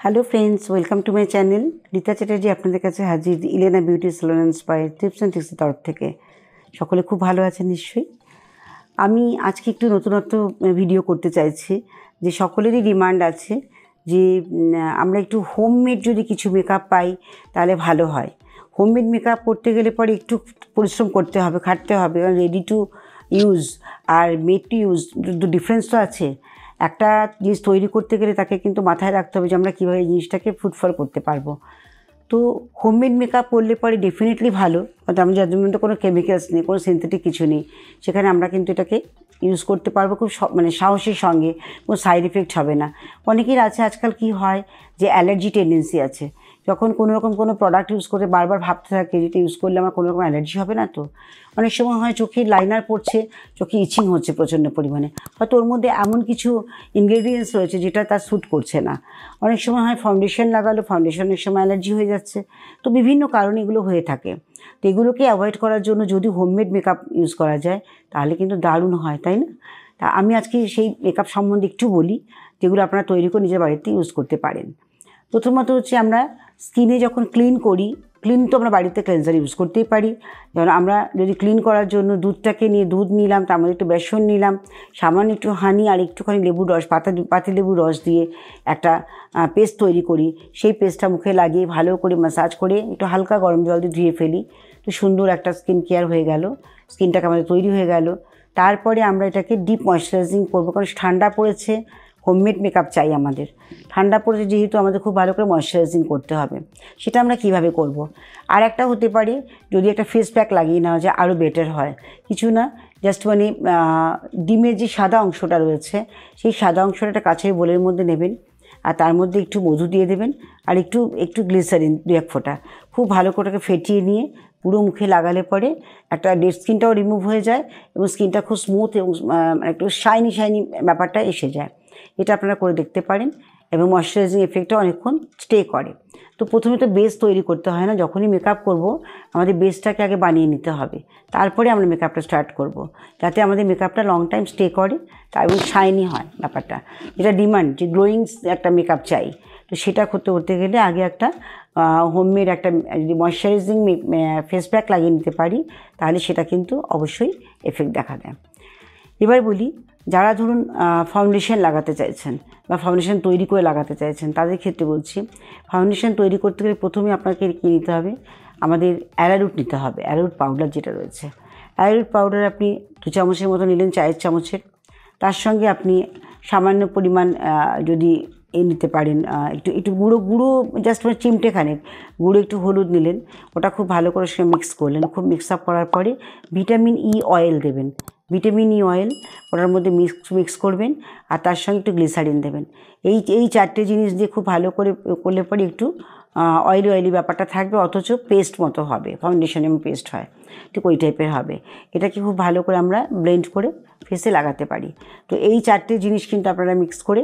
Hello friends, welcome to my channel. Rita Chatterjee আপনাদের কাছে হাজির Elena beauty salon and spa tips and ট্রিক্সের তরফ থেকে। সকলে খুব ভালো আছেন নিশ্চয়ই। আমি আজকে একটু নতুনত্ব ভিডিও করতে চাইছি। যে সকলেরই ডিমান্ড আছে যে আমরা একটু হোমমেড যদি কিছু মেকআপ পাই তাহলে ভালো হয়। হোমমেড মেকআপ করতে গেলে পরে একটু পরিশ্রম করতে হবে, খাটতে হবে, কারণ রেডি টু ইউজ আর মেড টু ইউজ ডিফারেন্স তো আছে। একটা জিনিস তৈরি করতে গেলে তাকে কিন্তু মাথায় রাখতে হবে যে আমরা কীভাবে এই জিনিসটাকে ফুটফল করতে পারবো। তো হোমমেড মেকআপ করলে পরে ডেফিনেটলি ভালো, কারণ আমরা যার জন্য কোনো কেমিক্যালস নেই, কোনো সিনথেটিক কিছু নেই, সেখানে আমরা কিন্তু এটাকে ইউজ করতে পারবো খুব সাহসের সঙ্গে, কোনো সাইড এফেক্ট হবে না। অনেকের আছে আজকাল কি হয় যে অ্যালার্জি টেন্ডেন্সি আছে, যখন কোনো রকম কোনো প্রোডাক্ট ইউজ করে বারবার ভাবতে থাকে যেটা ইউজ করলে আমার কোনো রকম অ্যালার্জি হবে না। তো অনেক সময় হয় চোখে লাইনার পড়ছে, চোখে ইচিং হচ্ছে প্রচণ্ড পরিমাণে, হয়তো ওর মধ্যে এমন কিছু ইনগ্রেডিয়েন্টস রয়েছে যেটা তার স্যুট করছে না। অনেক সময় হয় ফাউন্ডেশন লাগালো, ফাউন্ডেশনের সময় অ্যালার্জি হয়ে যাচ্ছে। তো বিভিন্ন কারণে এগুলো হয়ে থাকে। তো এগুলোকে অ্যাভয়েড করার জন্য যদি হোমমেড মেকআপ ইউজ করা যায় তাহলে কিন্তু দারুণ হয়, তাই না? তা আমি আজকে সেই মেকআপ সম্বন্ধে একটু বলি, যেগুলো আপনারা তৈরি করে নিজের বাড়িতে ইউজ করতে পারেন। প্রথমত হচ্ছে আমরা স্কিনে যখন ক্লিন করি, ক্লিন তো আমরা বাড়িতে ক্লেনজার ইউজ করতেই পারি। যেমন আমরা যদি ক্লিন করার জন্য দুধটাকে নিয়ে দুধ নিলাম, তার মধ্যে একটু বেসন নিলাম, সামান্য একটু হানি আর একটুখানি লেবুর রস, পাতিলেবুর রস দিয়ে একটা পেস্ট তৈরি করি। সেই পেস্টটা মুখে লাগিয়ে ভালো করে ম্যাসাজ করে একটু হালকা গরম জল দিয়ে ধুয়ে ফেলি, তো সুন্দর একটা স্কিন কেয়ার হয়ে গেল, স্কিনটাকে আমাদের তৈরি হয়ে গেল। তারপরে আমরা এটাকে ডিপ ময়েশ্চারাইজিং করবো, কারণ ঠান্ডা পড়েছে, হোমমেড মেকআপ চাই আমাদের। ঠান্ডা পড়েছে যেহেতু আমাদের খুব ভালো করে ময়েশ্চারাইজিং করতে হবে। সেটা আমরা কিভাবে করব? আর একটা হতে পারে যদি একটা ফেস প্যাক লাগিয়ে নেওয়া যায় আরও বেটার হয়। কিছু না, জাস্ট ডিমের যে সাদা অংশটা রয়েছে সেই সাদা অংশটা একটা কাঁচের বোলের মধ্যে নেবেন, আর তার মধ্যে একটু মধু দিয়ে দেবেন আর একটু গ্লিসারিন 2-1 ফোঁটা, খুব ভালো করে ফেটিয়ে নিয়ে পুরো মুখে লাগালে পরে একটা ডেড স্কিনটাও রিমুভ হয়ে যায় এবং স্কিনটা খুব স্মুথ এবং একটু শাইনি ব্যাপারটা এসে যায়। এটা আপনারা করে দেখতে পারেন এবং ময়েশ্চারাইজিং এফেক্টটা অনেকক্ষণ স্টে করে। তো প্রথমে তো বেস তৈরি করতে হয় না, যখনই মেকআপ করব আমাদের বেসটাকে আগে বানিয়ে নিতে হবে, তারপরে আমরা মেকআপটা স্টার্ট করব, যাতে আমাদের মেকআপটা লং টাইম স্টে করে এবং শাইনি হয় ব্যাপারটা। যেটা ডিমান্ড, যে গ্লোয়িং একটা মেকআপ চাই, তো সেটা করতে গেলে আগে একটা হোমমেড একটা যদি ময়েশ্চারাইজিং ফেস প্যাক লাগিয়ে নিতে পারি তাহলে সেটা কিন্তু অবশ্যই এফেক্ট দেখা দেয়। এবার বলি, যারা ধরুন ফাউন্ডেশন লাগাতে চাইছেন বা ফাউন্ডেশন তৈরি করে লাগাতে চাইছেন তাদের ক্ষেত্রে বলছি, ফাউন্ডেশন তৈরি করতে গেলে প্রথমে আপনাকে কী নিতে হবে, আমাদের অ্যারারুট নিতে হবে। অ্যারারুট পাউডার যেটা রয়েছে, অ্যারারুট পাউডার আপনি 2 চামচের মতো নিলেন, চায়ের চামচের। তার সঙ্গে আপনি সামান্য পরিমাণ যদি নিতে পারেন একটু গুঁড়ো জাস্ট চিমটেখানেক গুঁড়ো, একটু হলুদ নিলেন, ওটা খুব ভালো করে সে মিক্স করলেন। খুব মিক্স আপ করার পরে ভিটামিন ই অয়েল দেবেন, ভিটামিন ই অয়েল ওটার মধ্যে মিক্স করবেন, আর তার সঙ্গে একটু গ্লিসারিন দেবেন। এই 4টে জিনিস দিয়ে খুব ভালো করে করলে পরে একটু অয়েলি ব্যাপারটা থাকবে, অথচ পেস্ট মতো হবে, ফাউন্ডেশন এবং পেস্ট হয় ঠিক ওই টাইপের হবে। এটাকে খুব ভালো করে আমরা ব্লেন্ড করে ফেসে লাগাতে পারি। তো এই 4টে জিনিস কিন্তু আপনারা মিক্স করে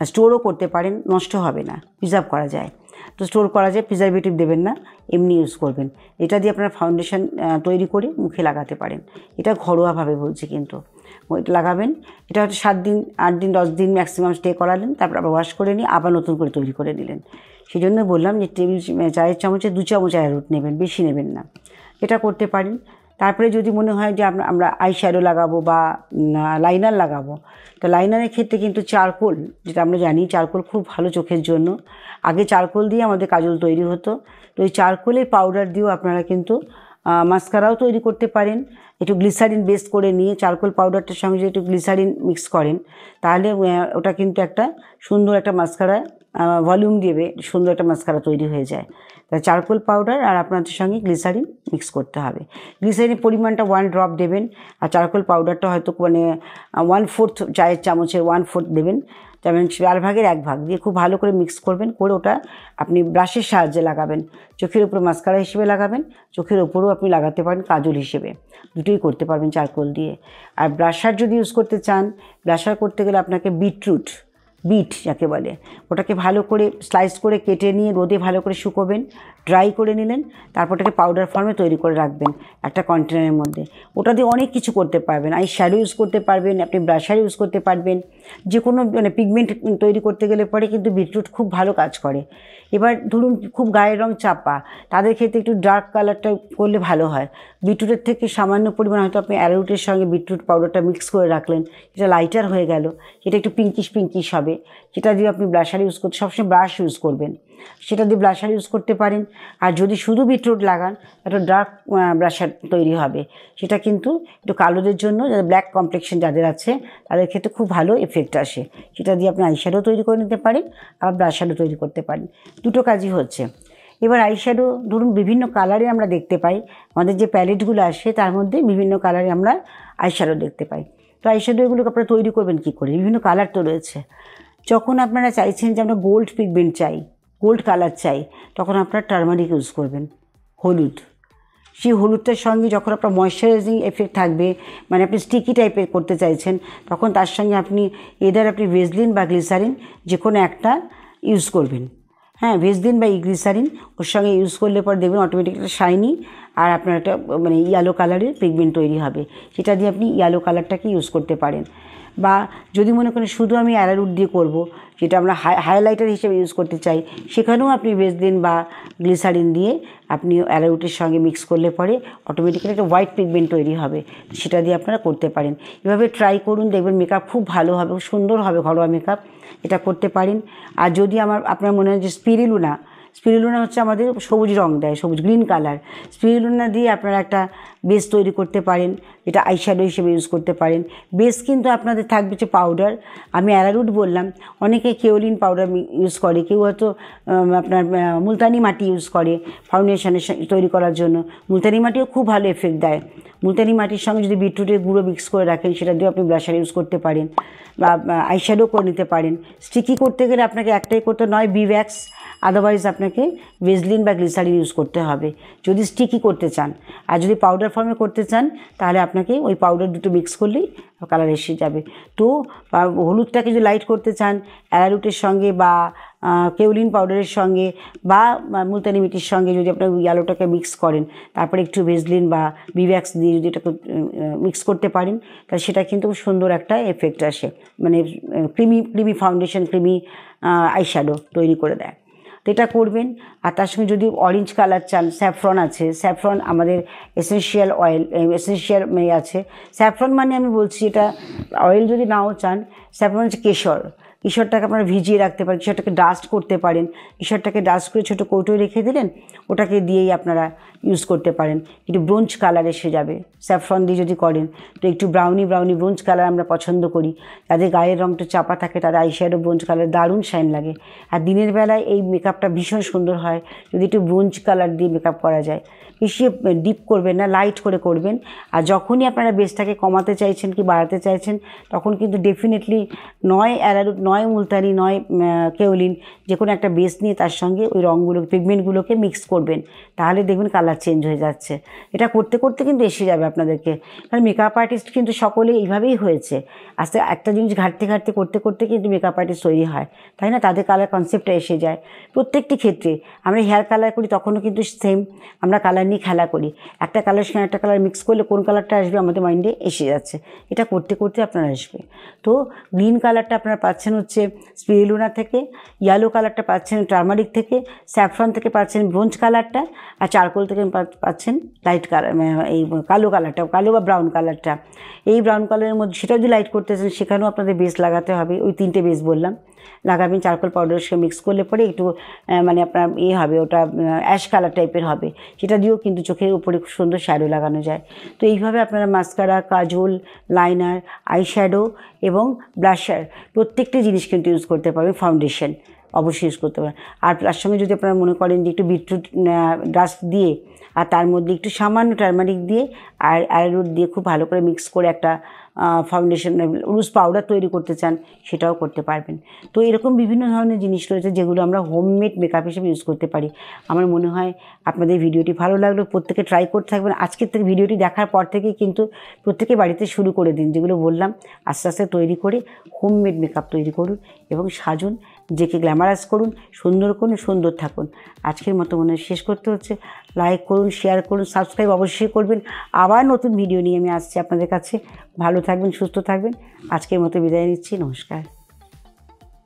স্টোরও করতে পারেন, নষ্ট হবে না, প্রিজার্ভ করা যায়। তো স্টোর করা যায়, প্রিজারভেটিভ দেবেন না, এমনি ইউজ করবেন। এটা দিয়ে আপনারা ফাউন্ডেশন তৈরি করে মুখে লাগাতে পারেন। এটা ঘরোয়াভাবে বলছি, কিন্তু এটা লাগাবেন। এটা হয়তো 7 দিন 8 দিন 10 দিন ম্যাক্সিমাম স্টে করালেন, তারপর আবার ওয়াশ করে নিয়ে আবার নতুন করে তৈরি করে নিলেন। সেই জন্য বললাম যে চায়ের চামচে 2 চামচ অ্যারারুট নেবেন, বেশি নেবেন না। এটা করতে পারেন। তারপরে যদি মনে হয় যে আমরা আই শ্যাডো লাগাবো বা লাইনার লাগাবো, তো লাইনারের ক্ষেত্রে কিন্তু চারকোল, যেটা আমরা জানি চারকোল খুব ভালো চোখের জন্য। আগে চারকোল দিয়ে আমাদের কাজল তৈরি হতো, তো ওই চারকোলের পাউডার দিয়েও আপনারা কিন্তু মাস্কারাও তৈরি করতে পারেন। একটু গ্লিসারিন বেস করে নিয়ে চারকোল পাউডারটার সঙ্গে যদি একটু গ্লিসারিন মিক্স করেন তাহলে ওটা কিন্তু একটা সুন্দর একটা মাস্কারা ভলিউম দেবে, সুন্দর একটা মাস্কারা তৈরি হয়ে যায়। তাই চারকোল পাউডার আর আপনাদের সঙ্গে গ্লিসারিন মিক্স করতে হবে। গ্লিসারিনের পরিমাণটা 1 ড্রপ দেবেন, আর চারকোল পাউডারটা হয়তো 1/4 চায়ের চামচের 1/4 দেবেন, যেমন 4 ভাগের 1 ভাগ দিয়ে খুব ভালো করে মিক্স করবেন। করে ওটা আপনি ব্রাশের সাহায্যে লাগাবেন, চোখের উপরে মাস্কারা হিসেবে লাগাবেন, চোখের ওপরেও আপনি লাগাতে পারেন কাজল হিসেবে, দুটোই করতে পারবেন চারকোল দিয়ে। আর ব্রাশার যদি ইউজ করতে চান, ব্রাশার করতে গেলে আপনাকে বিটরুট বিট যাকে বলে, ওটাকে ভালো করে স্লাইস করে কেটে নিয়ে রোদে ভালো করে শুকোবেন, ড্রাই করে নিলেন, তারপর ওটাকে পাউডার ফর্মে তৈরি করে রাখবেন একটা কন্টেনারের মধ্যে। ওটা দিয়ে অনেক কিছু করতে পারবেন, আই শ্যাডো ইউজ করতে পারবেন, আপনি ব্রাশার ইউজ করতে পারবেন, যে কোনো মানে পিগমেন্ট তৈরি করতে গেলে পরে কিন্তু বিটরুট খুব ভালো কাজ করে। এবার ধরুন খুব গায়ের রং চাপা, তাদের ক্ষেত্রে একটু ডার্ক কালারটা করলে ভালো হয়। বিটরুটের থেকে সামান্য পরিমাণ হয়তো আপনি অ্যারোরুটের সঙ্গে বিটরুট পাউডারটা মিক্স করে রাখলেন, এটা লাইটার হয়ে গেল, এটা একটু পিঙ্কিশ হবে, সেটা দিয়ে আপনি ব্লাশার ইউজ করতে, সবসময় ব্রাশ ইউজ করবেন, সেটা দিয়ে ব্লাশার ইউজ করতে পারেন। আর যদি শুধু বিটরুট লাগান একটা ডার্ক ব্লাশার তৈরি হবে, সেটা কিন্তু একটু কালোদের জন্য, যাদের ব্ল্যাক কমপ্লেক্সন যাদের আছে তাদের ক্ষেত্রে খুব ভালো এফেক্ট আসে। সেটা দিয়ে আপনি আইশ্যাডো তৈরি করে নিতে পারেন, আবার ব্লাশারও তৈরি করতে পারেন, দুটো কাজই হচ্ছে। এবার আইশ্যাডো ধরুন বিভিন্ন কালারে আমরা দেখতে পাই, আমাদের যে প্যালেটগুলো আসে তার মধ্যে বিভিন্ন কালারে আমরা আইশ্যাডো দেখতে পাই। তো আইশ্যাডো এগুলোকে আপনারা তৈরি করবেন কী করে? বিভিন্ন কালার তো রয়েছে। যখন আপনারা চাইছেন যে আমরা গোল্ড পিগমেন্ট চাই, গোল্ড কালার চাই, তখন আপনারা টারমারিক ইউজ করবেন, হলুদ। সেই হলুদটার সঙ্গে যখন আপনার ময়েশ্চারাইজিং এফেক্ট থাকবে, মানে আপনি স্টিকি টাইপের করতে চাইছেন, তখন তার সঙ্গে আপনি আপনি ভেসলিন বা গ্লিসারিন যে কোনো একটা ইউজ করবেন। হ্যাঁ, ভেসলিন বা গ্লিসারিন ওর সঙ্গে ইউজ করলে পরে দেখবেন অটোমেটিক একটা শাইনি আর আপনার একটা মানে ইয়েলো কালারের পিগমেন্ট তৈরি হবে, সেটা দিয়ে আপনি ইয়েলো কালারটাকে ইউজ করতে পারেন। বা যদি মনে করেন শুধু আমি অ্যারারুট দিয়ে করব, যেটা আমরা হাইলাইটার হিসেবে ইউজ করতে চাই, সেখানেও আপনি ভেসলিন বা গ্লিসারিন দিয়ে আপনি অ্যারারুটের সঙ্গে মিক্স করলে পরে অটোমেটিক্যালি একটা হোয়াইট পিগমেন্ট তৈরি হবে, সেটা দিয়ে আপনারা করতে পারেন। এভাবে ট্রাই করুন, দেখবেন মেকআপ খুব ভালো হবে, খুব সুন্দর হবে ঘরোয়া মেকআপ, এটা করতে পারেন। আর যদি আপনার মনে হয় যে স্পিরুলিনা হচ্ছে আমাদের সবুজ রং দেয়, সবুজ গ্রিন কালার, স্পিরুলিনা দিয়ে আপনারা একটা বেস তৈরি করতে পারেন, যেটা আইশ্যাডো হিসেবে ইউজ করতে পারেন। বেস কিন্তু আপনাদের থাকবে যে পাউডার, আমি অ্যারারুট বললাম, অনেকে কেওলিন পাউডার ইউজ করে, কেউ হয়তো আপনার মুলতানি মাটি ইউজ করে ফাউন্ডেশনের তৈরি করার জন্য। মুলতানি মাটিও খুব ভালো এফেক্ট দেয়। মুলতানি মাটির সঙ্গে যদি বিটরুটের গুঁড়ো মিক্স করে রাখেন, সেটা দিয়ে আপনি ব্লাশার ইউজ করতে পারেন বা আইশ্যাডো করে নিতে পারেন। স্টিকি করতে গেলে আপনাকে একটাই করতে নয় বিভ্যাক্স, আদারওয়াইজ আপনাকে ভেসলিন বা গ্লিসারিন ইউজ করতে হবে যদি স্টিকি করতে চান। আর যদি পাউডার ফর্মে করতে চান তাহলে আপনাকে ওই পাউডার দুটো মিক্স করলেই কালার এসে যাবে। তো হলুদটাকে যদি লাইট করতে চান অ্যারারুটের সঙ্গে বা কেওলিন পাউডারের সঙ্গে বা মুলতানি মিটির সঙ্গে যদি আপনার ইয়েলোটাকে মিক্স করেন, তারপরে একটু ভেসলিন বা বিভ্যাক্স দিয়ে যদি এটাকে মিক্স করতে পারেন, তাহলে সেটা কিন্তু খুব সুন্দর একটা এফেক্ট আসে, মানে ক্রিমি ফাউন্ডেশন, ক্রিমি আইশ্যাডো তৈরি করে দেয়। তো এটা করবেন। আর তার সঙ্গে যদি অরেঞ্জ কালার চান, স্যাফরন আছে, স্যাফরন আমাদের এসেনশিয়াল অয়েল, এসেনশিয়াল আছে। স্যাফরন মানে আমি বলছি এটা অয়েল যদি নাও চান, স্যাফরন হচ্ছে কেশরটাকে আপনারা ভিজিয়ে রাখতে পারেন, কেশরটাকে ডাস্ট করতে পারেন, কেশরটাকে ডাস্ট করে ছোটো কৌটোয় রেখে দিলেন, ওটাকে দিয়েই আপনারা ইউজ করতে পারেন, একটু ব্রোঞ্জ কালার এসে যাবে। স্যাফরন দিয়ে যদি করেন তো একটু ব্রাউনি ব্রোঞ্জ কালার আমরা পছন্দ করি, যাদের গায়ের রঙটা চাপা থাকে তাদের আইশ্যাডো ব্রোঞ্জ কালার দারুণ শাইন লাগে। আর দিনের বেলায় এই মেকআপটা ভীষণ সুন্দর হয় যদি একটু ব্রোঞ্জ কালার দিয়ে মেকআপ করা যায়। বেশি ডিপ করবেন না, লাইট করে করবেন। আর যখনই আপনারা বেসটাকে কমাতে চাইছেন কি বাড়াতে চাইছেন, তখন কিন্তু ডেফিনেটলি নয় অ্যারারুট, নয় মুলতানি, নয় কেওলিন, যে কোনো একটা বেস নিয়ে তার সঙ্গে ওই রঙগুলো পিগমেন্টগুলোকে মিক্স করবেন, তাহলে দেখবেন কালার চেঞ্জ হয়ে যাচ্ছে। এটা করতে করতে কিন্তু এসে যাবে আপনাদেরকে, কারণ মেকআপ আর্টিস্ট কিন্তু সকলে এইভাবেই হয়েছে। আস্তে একটা জিনিস ঘাটতে করতে করতে কিন্তু মেকআপ আর্টিস্ট তৈরি হয়, তাই না? তাদের কালার কনসেপ্টটা এসে যায় প্রত্যেকটি ক্ষেত্রে। আমরা হেয়ার কালার করি তখনও কিন্তু সেম, আমরা কালার নিয়ে খেলা করি, একটা কালার সঙ্গে একটা কালার মিক্স করলে কোন কালারটা আসবে আমাদের মাইন্ডে এসে যাচ্ছে, এটা করতে করতে আপনারা আসবে। তো গ্রিন কালারটা আপনারা পাচ্ছেন হচ্ছে স্পিরুলিনা থেকে, ইয়েলো কালারটা পাচ্ছেন টারমারিক থেকে, স্যাফরন থেকে পাচ্ছেন ব্রোঞ্জ কালারটা, আর চারকোল থেকে পাচ্ছেন লাইট কালার, এই কালো কালারটা, কালো বা ব্রাউন কালারটা। এই ব্রাউন কালারের মধ্যে সেটাও যদি লাইট করতে চান সেখানেও আপনাদের বেস লাগাতে হবে, ওই তিনটে বেস বললাম লাগাবেন। চারকোল পাউডারের সঙ্গে মিক্স করলে পরে একটু মানে আপনার হবে, ওটা অ্যাশ কালার টাইপের হবে, সেটা দিয়েও কিন্তু চোখের উপরে খুব সুন্দর শ্যাডো লাগানো যায়। তো এইভাবে আপনারা মাস্কারা, কাজল, লাইনার, আইশ্যাডো এবং ব্লাশার প্রত্যেকটি জিনিস কিন্তু ইউজ করতে পারবেন, ফাউন্ডেশন অবশ্যই ইউজ করতে পারেন। আর তার সঙ্গে যদি আপনারা মনে করেন যে একটু বিটরুট ডাস্ট দিয়ে আর তার মধ্যে একটু সামান্য টারমারিক দিয়ে আর অ্যারারুট দিয়ে খুব ভালো করে মিক্স করে একটা ফাউন্ডেশন লুজ পাউডার তৈরি করতে চান, সেটাও করতে পারবেন। তো এরকম বিভিন্ন ধরনের জিনিস রয়েছে যেগুলো আমরা হোমমেড মেকআপ হিসেবে ইউজ করতে পারি। আমার মনে হয় আপনাদের ভিডিওটি ভালো লাগলো, প্রত্যেকে ট্রাই করতে থাকবেন। আজকের থেকে ভিডিওটি দেখার পর থেকেই কিন্তু প্রত্যেকে বাড়িতে শুরু করে দিন, যেগুলো বললাম আস্তে আস্তে তৈরি করে হোমমেড মেকআপ তৈরি করুন এবং সাজুন, নিজেকে গ্ল্যামারাস করুন, সুন্দর করুন, সুন্দর থাকুন। আজকের মতো মনে হয় শেষ করতে হচ্ছে। লাইক করুন, শেয়ার করুন, সাবস্ক্রাইব অবশ্যই করবেন। আবার নতুন ভিডিও নিয়ে আমি আসছি আপনাদের কাছে। ভালো থাকবেন, সুস্থ থাকবেন। আজকের মতো বিদায় নিচ্ছি। নমস্কার।